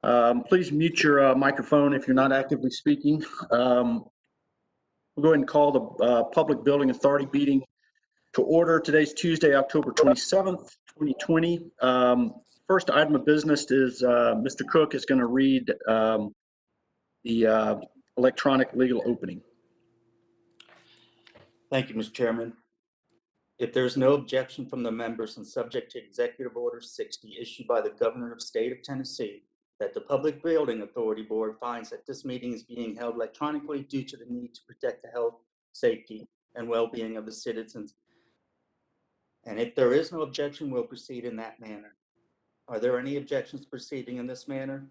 Please mute your microphone if you're not actively speaking. We'll go ahead and call the Public Building Authority meeting to order. Today's Tuesday, October 27th, 2020. First item of business is Mr. Cook is going to read the electronic legal opening. Thank you, Mr. Chairman. If there is no objection from the members and subject to Executive Order 60 issued by the Governor of the State of Tennessee, that the Public Building Authority Board finds that this meeting is being held electronically due to the need to protect the health, safety, and well-being of the citizens. And if there is no objection, we'll proceed in that manner. Are there any objections proceeding in this manner?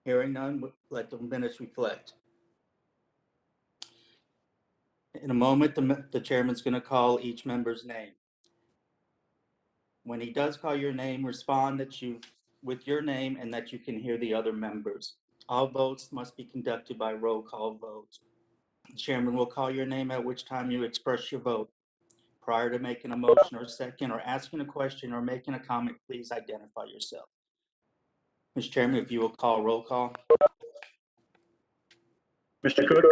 Hearing none, let the minutes reflect. In a moment, the chairman's going to call each member's name. When he does call your name, respond with your name and that you can hear the other members. All votes must be conducted by roll call vote. The chairman will call your name, at which time you express your vote. Prior to making a motion or second or asking a question or making a comment, please identify yourself. Mr. Chairman, if you will call roll call. Mr. Cook,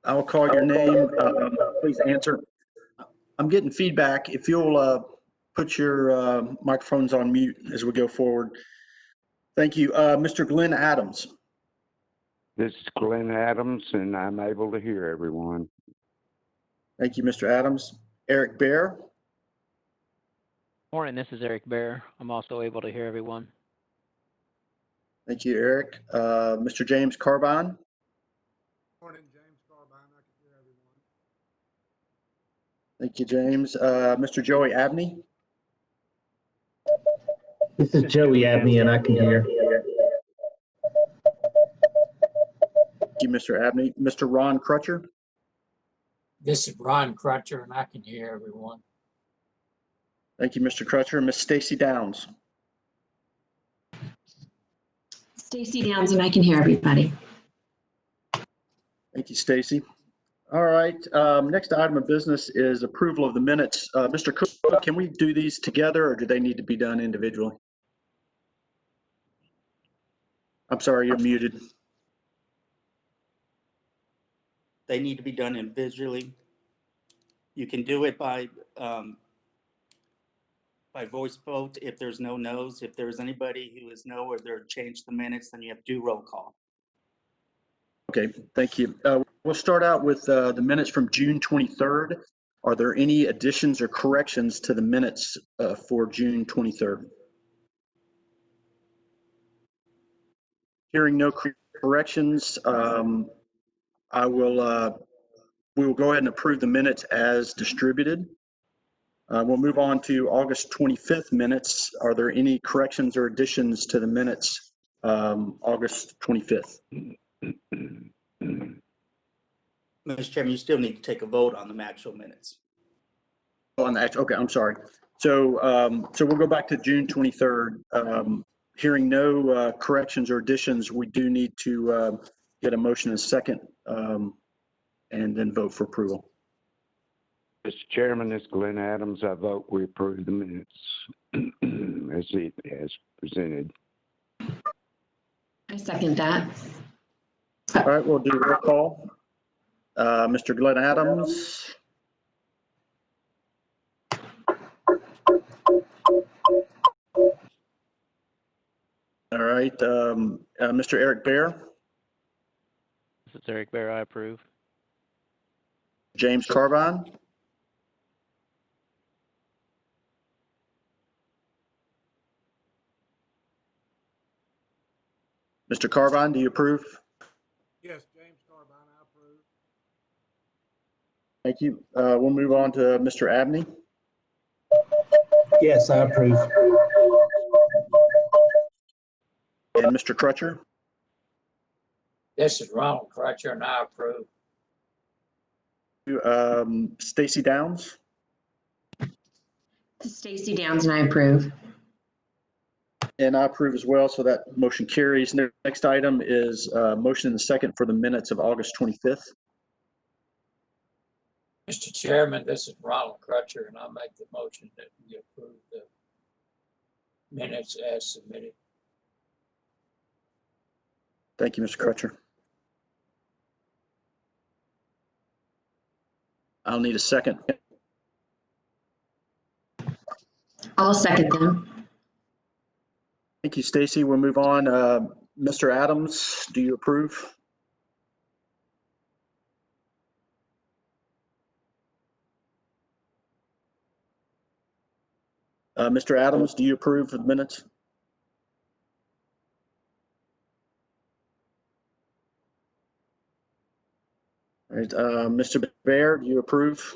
I will call your name. Please answer. I'm getting feedback. If you'll put your microphones on mute as we go forward. Thank you. Mr. Glenn Adams. This is Glenn Adams, and I'm able to hear everyone. Thank you, Mr. Adams. Eric Bear. Morning, this is Eric Bear. I'm also able to hear everyone. Thank you, Eric. Mr. James Carbine. Morning, James Carbine. I can hear everyone. Thank you, James. Mr. Joey Abney. This is Joey Abney, and I can hear. Thank you, Mr. Abney. Mr. Ron Crutcher. This is Ron Crutcher, and I can hear everyone. Thank you, Mr. Crutcher. Miss Stacy Downs. Stacy Downs, and I can hear everybody. Thank you, Stacy. All right. Next item of business is approval of the minutes. Mr. Cook, can we do these together, or do they need to be done individually? I'm sorry, you're muted. They need to be done individually. You can do it by voice vote if there's no no's. If there's anybody who is no or they're changed the minutes, then you have to do roll call. Okay, thank you. We'll start out with the minutes from June 23rd. Are there any additions or corrections to the minutes for June 23rd? Hearing no corrections, we will go ahead and approve the minutes as distributed. We'll move on to August 25th minutes. Are there any corrections or additions to the minutes August 25th? Mr. Chairman, you still need to take a vote on the actual minutes. On the actual, okay, I'm sorry. So we'll go back to June 23rd. Hearing no corrections or additions, we do need to get a motion and a second and then vote for approval. Mr. Chairman, this is Glenn Adams. I vote we approve the minutes as presented. I second that. All right, we'll do roll call. Mr. Glenn Adams. All right, Mr. Eric Bear. This is Eric Bear. I approve. James Carbine. Mr. Carbine, do you approve? Yes, James Carbine, I approve. Thank you. We'll move on to Mr. Abney. Yes, I approve. And Mr. Crutcher. This is Ronald Crutcher, and I approve. Stacy Downs. This is Stacy Downs, and I approve. And I approve as well, so that motion carries. Next item is motion and second for the minutes of August 25th. Mr. Chairman, this is Ronald Crutcher, and I make the motion that we approve the minutes as submitted. Thank you, Mr. Crutcher. I'll need a second. I'll second them. Thank you, Stacy. We'll move on. Mr. Adams, do you approve? Mr. Adams, do you approve of the minutes? All right, Mr. Bear, do you approve?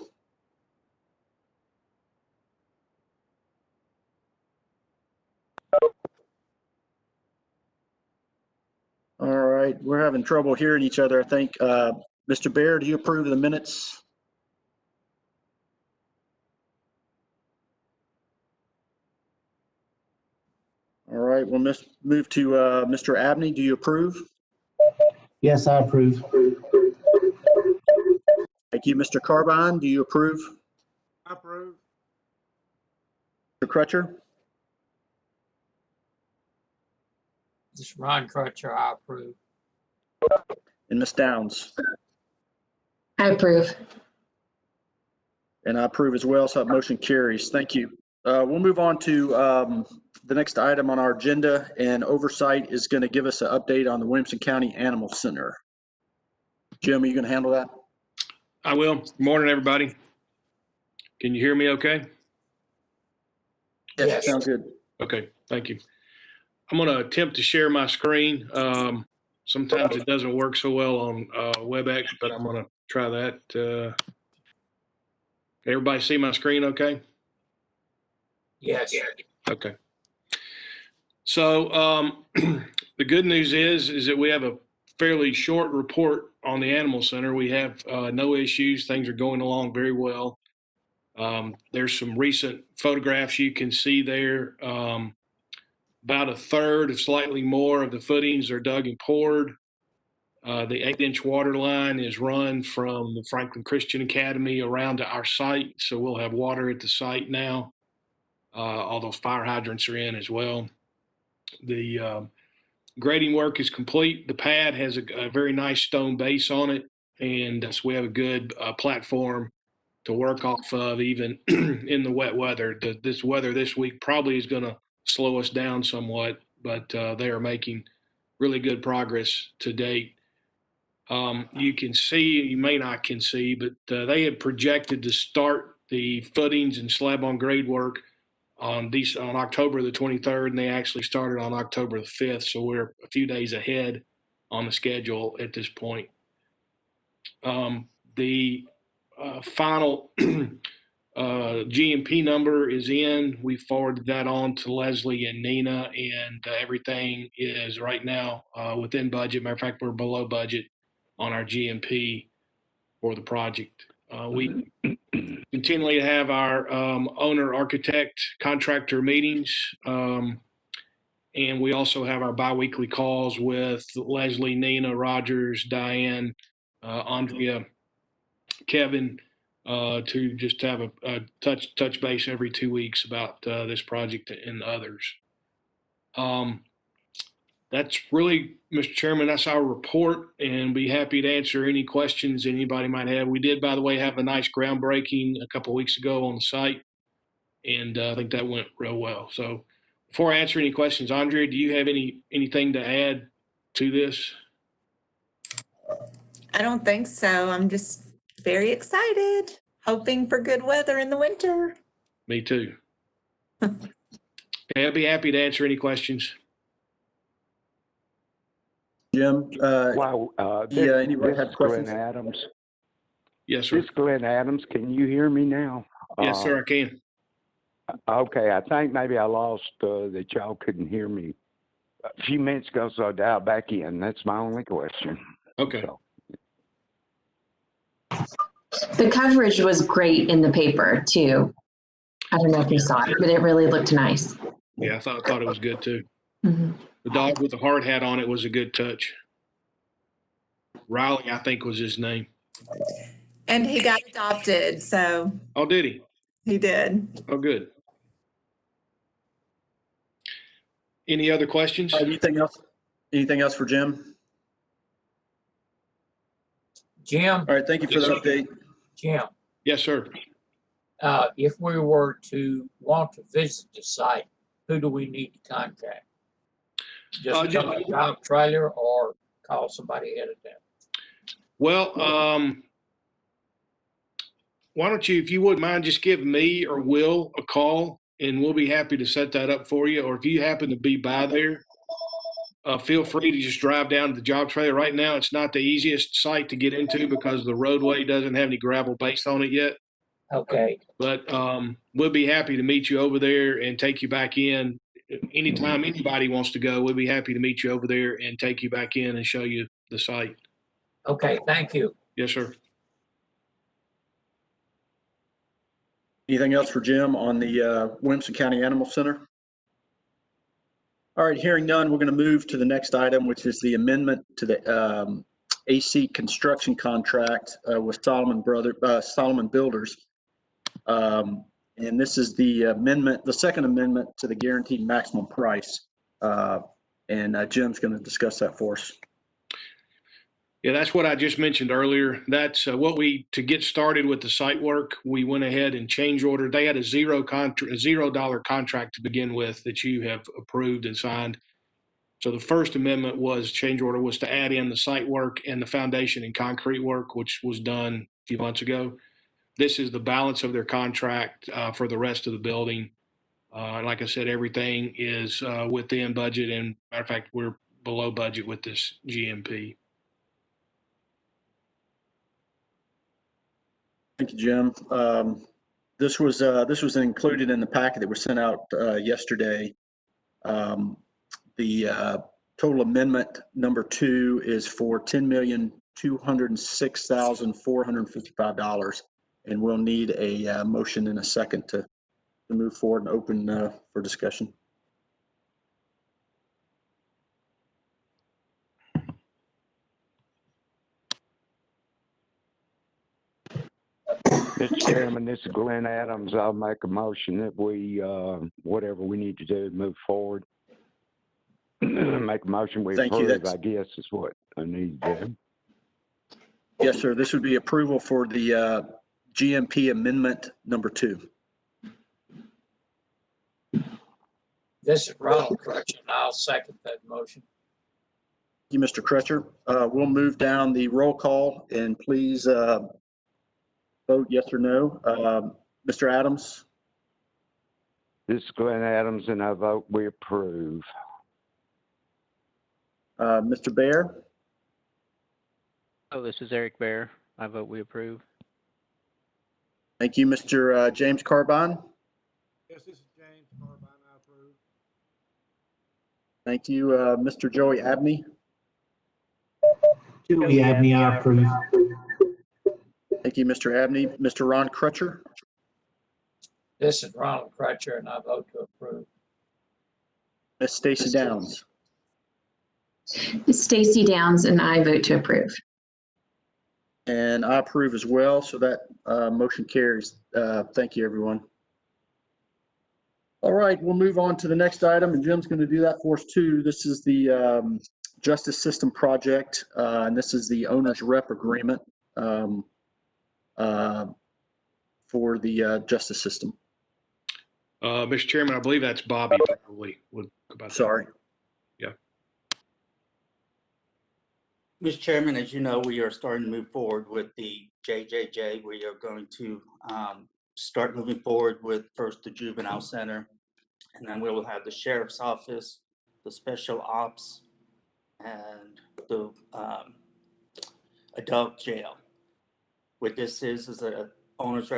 All right, we're having trouble hearing each other, I think. Mr. Bear, do you approve of the minutes? All right, we'll move to Mr. Abney. Do you approve? Yes, I approve. Thank you. Mr. Carbine, do you approve? I approve. Mr. Crutcher? This is Ron Crutcher, I approve. And Ms. Downs? I approve. And I approve as well, so that motion carries. Thank you. We'll move on to the next item on our agenda, and Oversight is going to give us an update on the Williamson County Animal Center. Jim, are you going to handle that? I will. Good morning, everybody. Can you hear me okay? Yes. Sounds good. Okay, thank you. I'm going to attempt to share my screen. Sometimes it doesn't work so well on WebEx, but I'm going to try that. Can everybody see my screen okay? Yes. Okay. So the good news is that we have a fairly short report on the Animal Center. We have no issues. Things are going along very well. There's some recent photographs you can see there. About a third, if slightly more, of the footings are dug and poured. The 8-inch water line is run from the Franklin Christian Academy around to our site, so we'll have water at the site now. All those fire hydrants are in as well. The grading work is complete. The pad has a very nice stone base on it, and so we have a good platform to work off of even in the wet weather. This weather this week probably is going to slow us down somewhat, but they are making really good progress to date. You can see, you may not can see, but they had projected to start the footings and slab on grade work on October the 23rd, and they actually started on October the 5th. So we're a few days ahead on the schedule at this point. The final GMP number is in. We forwarded that on to Leslie and Nina, and everything is right now within budget. Matter of fact, we're below budget on our GMP for the project. We continually have our owner, architect, contractor meetings, and we also have our biweekly calls with Leslie, Nina, Rogers, Diane, Andrea, Kevin, to just have a touch base every 2 weeks about this project and others. That's really, Mr. Chairman, that's our report, and be happy to answer any questions anybody might have. We did, by the way, have a nice groundbreaking a couple of weeks ago on the site, and I think that went real well. So before I answer any questions, Andrea, do you have anything to add to this? I don't think so. I'm just very excited, hoping for good weather in the winter. Me too. Okay, I'll be happy to answer any questions. Jim, Wow, anybody this have is questions? Glenn Adams. Yes, sir. This is Glenn Adams. Can you hear me now? Yes, sir, I can. Okay, I think maybe I lost that y'all couldn't hear me a few minutes ago, so I dialed back in. That's my only question. Okay. So, The coverage was great in the paper too. I don't know if you saw it, but it really looked nice. Yeah, I thought it was good too. Mhm. The dog with the hard hat on it was a good touch. Riley, I think, was his name. And he got adopted, so Oh, did he? he did. Oh, good. Any other questions? Anything else? Anything else for Jim? Jim, All right, thank you for the update. Jim, Yes, sir. if we were to want to visit the site, who do we need to contact? Just just- come a dump trailer or call somebody ahead of time? Well, why don't you, if you wouldn't mind, just give me or Will a call, and we'll be happy to set that up for you. Or if you happen to be by there, feel free to just drive down to the job trailer. Right now, it's not the easiest site to get into because the roadway doesn't have any gravel base on it yet. Okay, But we'll be happy to meet you over there and take you back in. Anytime anybody wants to go, we'll be happy to meet you over there and take you back in and show you the site. okay, thank you. Yes, sir. Anything else for Jim on the Williamson County Animal Center? All right, hearing none, we're going to move to the next item, which is the amendment to the AC construction contract with Solomon Builders. And this is the amendment, the second amendment to the guaranteed maximum price. And Jim's going to discuss that for us. Yeah, that's what I just mentioned earlier. That's to get started with the site work, we went ahead and change order. They had a $0 contract to begin with that you have approved and signed. So the first amendment change order was to add in the site work and the foundation and concrete work, which was done a few months ago. This is the balance of their contract for the rest of the building. Like I said, everything is within budget, and matter of fact, we're below budget with this GMP. Thank you, Jim. This was included in the packet that was sent out yesterday. The total amendment number 2 is for $10,206,455, and we'll need a motion in a second to move forward and open for discussion. Mr. Chairman, this is Glenn Adams. I'll make a motion that we, whatever we need to do to move forward. Make a motion we Thank you. approve, I guess is what I need to do. Yes, sir. This would be approval for the GMP amendment number 2. This is Ronald Crutcher, and I'll second that motion. Thank you, Mr. Crutcher. We'll move down the roll call, and please vote yes or no. Mr. Adams? This is Glenn Adams, and I vote we approve. Mr. Bear? Oh, this is Eric Bear. I vote we approve. Thank you, Mr. James Carbine. Yes, this is James Carbine, I approve. Thank you, Mr. Joey Abney. Joey Abney, I approve. Thank you, Mr. Abney. Mr. Ron Crutcher. This is Ronald Crutcher, and I vote to approve. Ms. Stacy Downs. It's Stacy Downs, and I vote to approve. And I approve as well, so that motion carries. Thank you, everyone. All right, we'll move on to the next item, and Jim's going to do that for us too. This is the Justice System Project, and this is the owner's rep agreement for the justice system. Mr. Chairman, I believe that's Bobby probably would about that. Sorry. Yeah. Mr. Chairman, as you know, we are starting to move forward with the JJJ. We are going to start moving forward with first the Juvenile Center, and then we will have the Sheriff's Office, the Special Ops, and the Adult Jail. What this is a owner's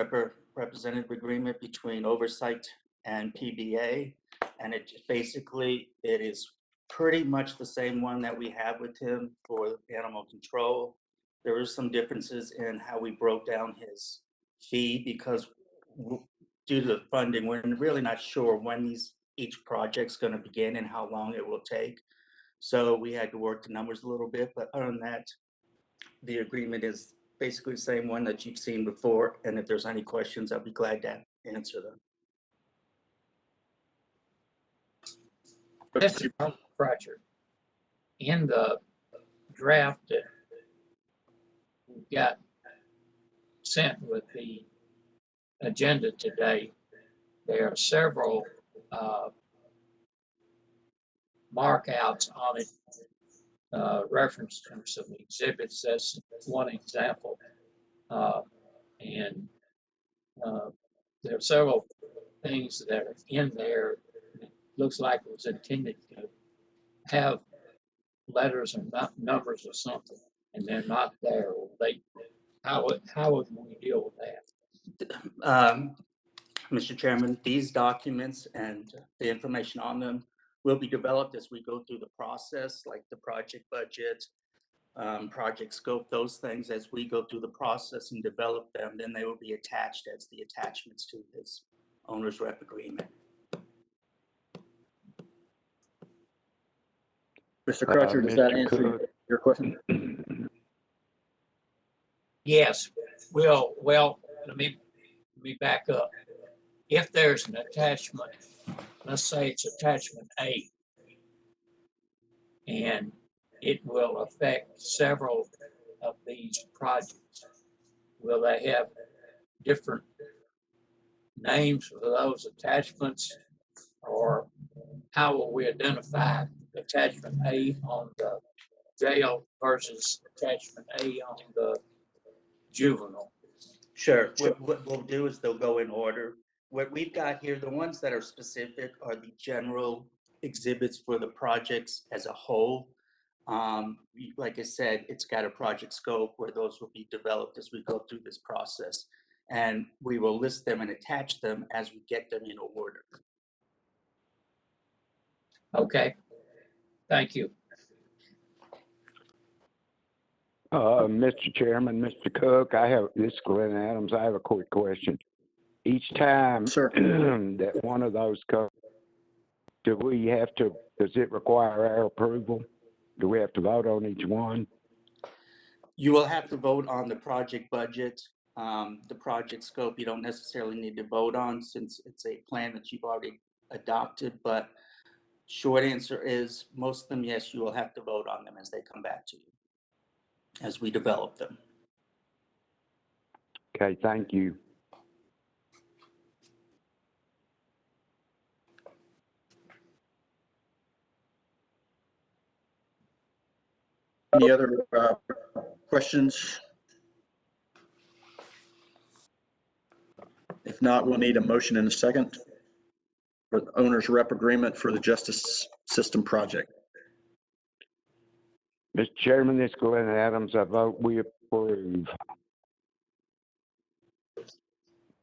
representative agreement between Oversight and PBA, and it is pretty much the same one that we have with him for animal control. There is some differences in how we broke down his fee because due to the funding, we're really not sure when each project's going to begin and how long it will take. So we had to work the numbers a little bit, but other than that, the agreement is basically the same one that you've seen before. And if there's any questions, I'll be glad to answer them. This is Ronald Crutcher. In the draft that got sent with the agenda today, there are several markouts on it, reference to some exhibits. That's one example. And there are several things that are in there. It looks like it was intended to have letters or numbers or something, and they're not there. How would we deal with that? Mr. Chairman, these documents and the information on them will be developed as we go through the process, like the project budget, project scope, those things. As we go through the process and develop them, then they will be attached as the attachments to this owner's rep agreement. Mr. Crutcher, does that Mr. answer Cook. your question? Yes. Well, let me back up. If there's an attachment, let's say it's attachment A, and it will affect several of these projects, will they have different names for those attachments, or how will we identify attachment A on the jail versus attachment A on the juvenile? Sure. What we'll do is they'll go in order. What we've got here, the ones that are specific are the general exhibits for the projects as a whole. Like I said, it's got a project scope where those will be developed as we go through this process. And we will list them and attach them as we get them in order. Okay. Thank you. Mr. Chairman, Mr. Cook, this is Glenn Adams. I have a quick question. Each time Sir. that one of those does it require our approval? Do we have to vote on each one? You will have to vote on the project budget. The project scope you don't necessarily need to vote on since it's a plan that you've already adopted, but short answer is most of them, yes, you will have to vote on them as they come back to you, as we develop them. Okay, thank you. Any other questions? If not, we'll need a motion in a second for the owner's rep agreement for the justice system project. Mr. Chairman, this is Glenn Adams. I vote we approve.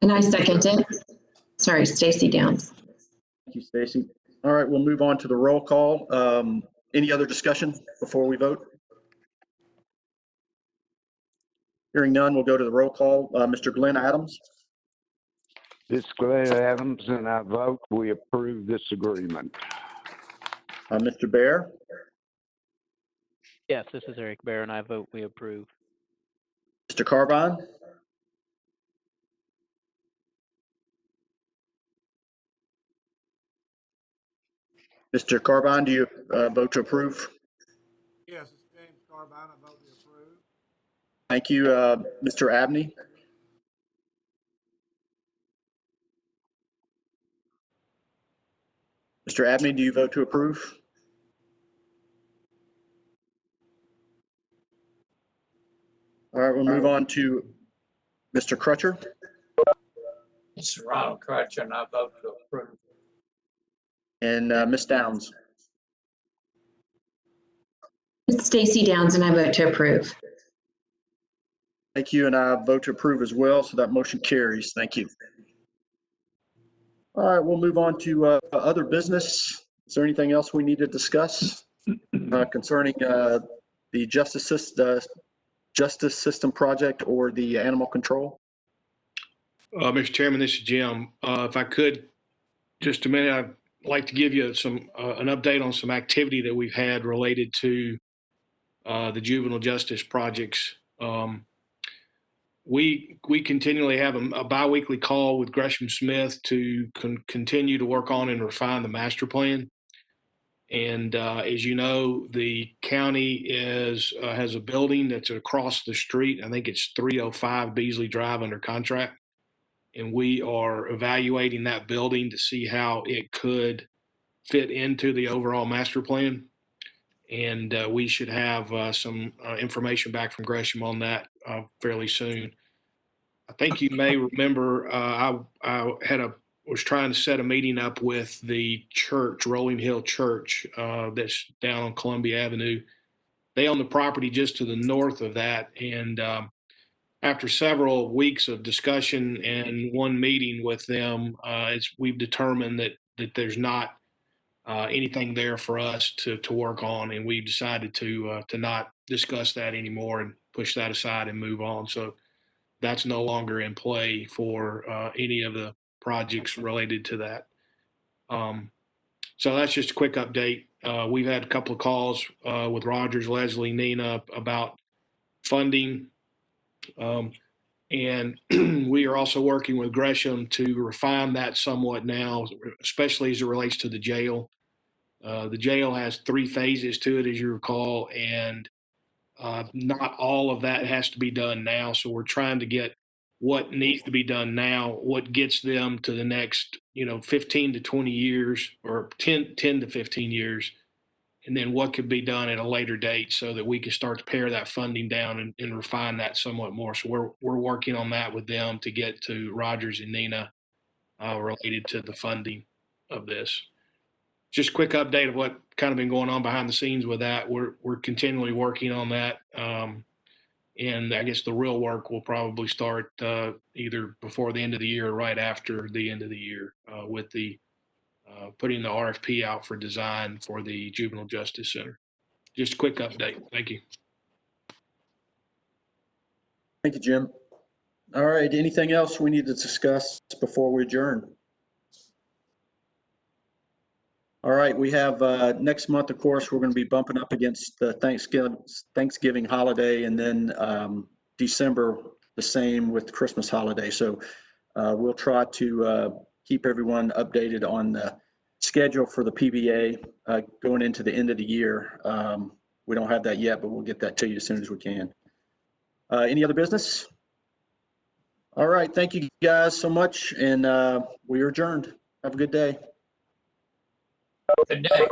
And I second it. Sorry, Stacy Downs. Thank you, Stacy. All right, we'll move on to the roll call. Any other discussion before we vote? Hearing none, we'll go to the roll call. Mr. Glenn Adams. This is Glenn Adams, and I vote we approve this agreement. Mr. Bear. Yes, this is Eric Bear, and I vote we approve. Mr. Carbine. Mr. Carbine, do you vote to approve? Yes, it's James Carbine. I vote we approve. Thank you. Mr. Abney. Mr. Abney, do you vote to approve? All right, we'll move on to Mr. Crutcher. It's Ronald Crutcher, and I vote to approve. And Ms. Downs. It's Stacy Downs, and I vote to approve. Thank you, and I vote to approve as well, so that motion carries. Thank you. All right, we'll move on to other business. Is there anything else we need to discuss concerning the justice system project or the animal control? Mr. Chairman, this is Jim. If I could, just a minute, I'd like to give you an update on some activity that we've had related to the juvenile justice projects. We continually have a biweekly call with Gresham Smith to continue to work on and refine the master plan. And as you know, the county has a building that's across the street. I think it's 305 Beasley Drive under contract. And we are evaluating that building to see how it could fit into the overall master plan. And we should have some information back from Gresham on that fairly soon. I think you may remember I was trying to set a meeting up with the church, Rolling Hill Church, that's down on Columbia Avenue. They own the property just to the north of that. And after several weeks of discussion and one meeting with them, we've determined that there's not anything there for us to work on, and we've decided to not discuss that anymore and push that aside and move on. So that's no longer in play for any of the projects related to that. So that's just a quick update. We've had a couple of calls with Rogers, Leslie, Nina about funding. And we are also working with Gresham to refine that somewhat now, especially as it relates to the jail. The jail has 3 phases to it, as you recall, and not all of that has to be done now. So we're trying to get what needs to be done now, what gets them to the next, 15 to 20 years or 10 to 15 years, and then what could be done at a later date so that we can start to pare that funding down and refine that somewhat more. So we're working on that with them to get to Rogers and Nina related to the funding of this. Just a quick update of what kind of been going on behind the scenes with that. We're continually working on that. And I guess the real work will probably start either before the end of the year or right after the end of the year with the putting the RFP out for design for the Juvenile Justice Center. Just a quick update. Thank you. Thank you, Jim. All right, anything else we need to discuss before we adjourn? All right, we have next month, of course, we're going to be bumping up against the Thanksgiving holiday, and then December the same with the Christmas holiday. So we'll try to keep everyone updated on the schedule for the PBA going into the end of the year. We don't have that yet, but we'll get that to you as soon as we can. Any other business? All right, thank you guys so much, and we are adjourned. Have a good day. Good day.